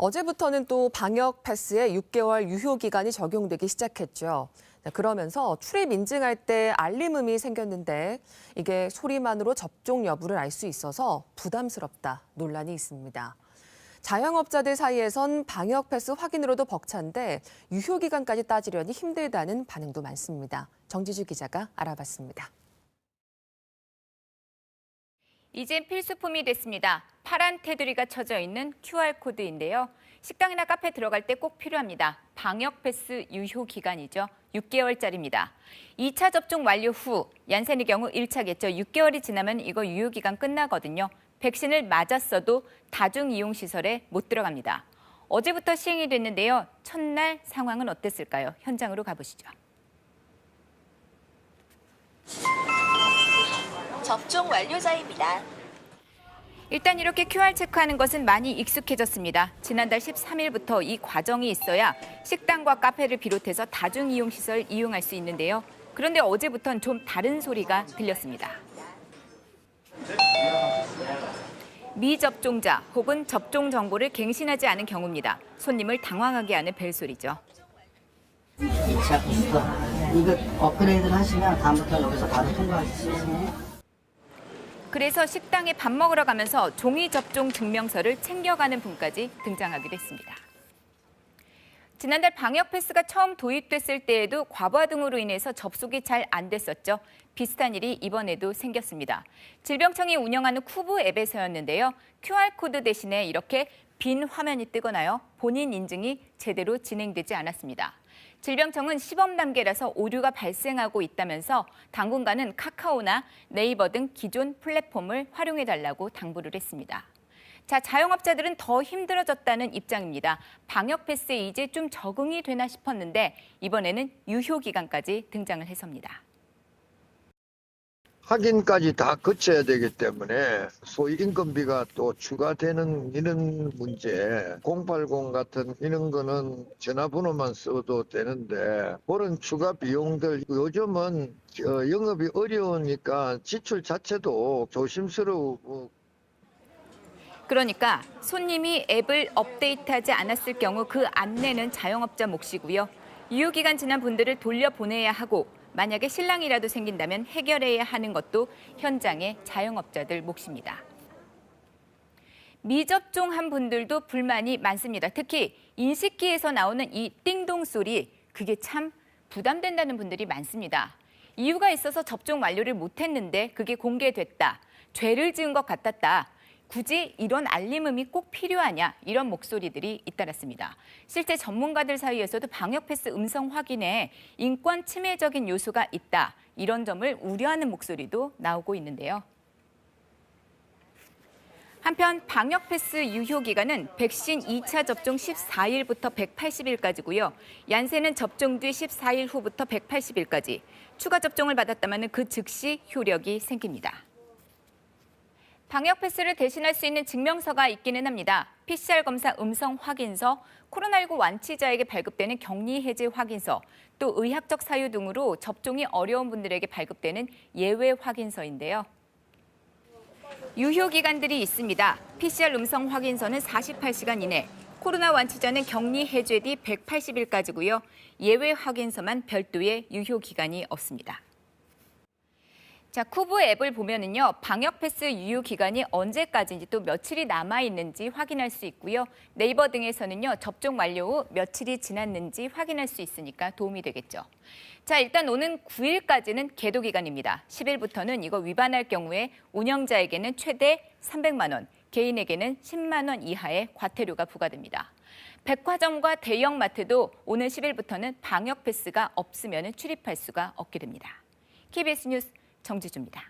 어제부터는 또 방역 패스에 6개월 유효 기간이 적용되기 시작했죠. 그러면서 출입 인증할 때 알림음이 생겼는데 이게 소리만으로 접종 여부를 알 수 있어서 부담스럽다 논란이 있습니다. 자영업자들 사이에선 방역 패스 확인으로도 벅찬데 유효 기간까지 따지려니 힘들다는 반응도 많습니다. 정지주 기자가 알아봤습니다. 이젠 필수품이 됐습니다. 파란 테두리가 쳐져 있는 QR코드인데요. 식당이나 카페 들어갈 때 꼭 필요합니다. 방역 패스 유효 기간이죠. 6개월짜리입니다. 2차 접종 완료 후 얀센의 경우 1차겠죠. 6개월이 지나면 이거 유효 기간 끝나거든요. 백신을 맞았어도 다중이용시설에 못 들어갑니다. 어제부터 시행이 됐는데요. 첫날 상황은 어땠을까요? 현장으로 가보시죠. 접종 완료자입니다. 일단 이렇게 QR 체크하는 것은 많이 익숙해졌습니다. 지난달 13일부터 이 과정이 있어야 식당과 카페를 비롯해서 다중이용시설 이용할 수 있는데요. 그런데 어제부터는 좀 다른 소리가 들렸습니다. 미접종자 혹은 접종 정보를 갱신하지 않은 경우입니다. 손님을 당황하게 하는 벨소리죠. 이거 업그레이드를 하시면 다음부터 여기서 바로 통과할 수 있어요. 그래서 식당에 밥 먹으러 가면서 종이 접종 증명서를 챙겨가는 분까지 등장하기도 했습니다. 지난달 방역 패스가 처음 도입됐을 때에도 과부하 등으로 인해서 접속이 잘 안 됐었죠. 비슷한 일이 이번에도 생겼습니다. 질병청이 운영하는 쿠브 앱에서였는데요. QR코드 대신에 이렇게 빈 화면이 뜨거나요. 본인 인증이 제대로 진행되지 않았습니다. 질병청은 시범 단계라서 오류가 발생하고 있다면서 당분간은 카카오나 네이버 등 기존 플랫폼을 활용해달라고 당부를 했습니다. 자, 자영업자들은 더 힘들어졌다는 입장입니다. 방역 패스에 이제 좀 적응이 되나 싶었는데 이번에는 유효 기간까지 등장을 해서입니다. 확인까지 다 거쳐야 되기 때문에 소위 인건비가 또 추가되는 이런 문제, 080 같은 이런 거는 전화번호만 써도 되는데 그런 추가 비용들 요즘은 영업이 어려우니까 지출 자체도 조심스러우고. 그러니까 손님이 앱을 업데이트하지 않았을 경우 그 안내는 자영업자 몫이고요. 유효기간 지난 분들을 돌려보내야 하고 만약에 실랑이라도 생긴다면 해결해야 하는 것도 현장의 자영업자들 몫입니다. 미접종한 분들도 불만이 많습니다. 특히 인식기에서 나오는 이 띵동 소리, 그게 참 부담된다는 분들이 많습니다. 이유가 있어서 접종 완료를 못했는데 그게 공개됐다. 죄를 지은 것 같았다. 굳이 이런 알림음이 꼭 필요하냐 이런 목소리들이 잇따랐습니다. 실제 전문가들 사이에서도 방역 패스 음성 확인에 인권 침해적인 요소가 있다. 이런 점을 우려하는 목소리도 나오고 있는데요. 한편 방역 패스 유효 기간은 백신 2차 접종 14일부터 180일까지고요. 얀센은 접종 뒤 14일 후부터 180일까지. 추가 접종을 받았다면 그 즉시 효력이 생깁니다. 방역 패스를 대신할 수 있는 증명서가 있기는 합니다. PCR 검사 음성 확인서, 코로나19 완치자에게 발급되는 격리 해제 확인서, 또 의학적 사유 등으로 접종이 어려운 분들에게 발급되는 예외 확인서인데요. 유효 기간들이 있습니다. PCR 음성 확인서는 48시간 이내, 코로나 완치자는 격리 해제 뒤 180일까지고요. 예외 확인서만 별도의 유효 기간이 없습니다. 자, 쿠브 앱을 보면은요, 방역 패스 유효 기간이 언제까지인지 또 며칠이 남아 있는지 확인할 수 있고요. 네이버 등에서는요, 접종 완료 후 며칠이 지났는지 확인할 수 있으니까 도움이 되겠죠. 자, 일단 오는 9일까지는 계도 기간입니다. 10일부터는 이거 위반할 경우에 운영자에게는 최대 300만 원, 개인에게는 10만 원 이하의 과태료가 부과됩니다. 백화점과 대형마트도 오는 10일부터는 방역 패스가 없으면 출입할 수가 없게 됩니다. KBS 뉴스 정지주입니다.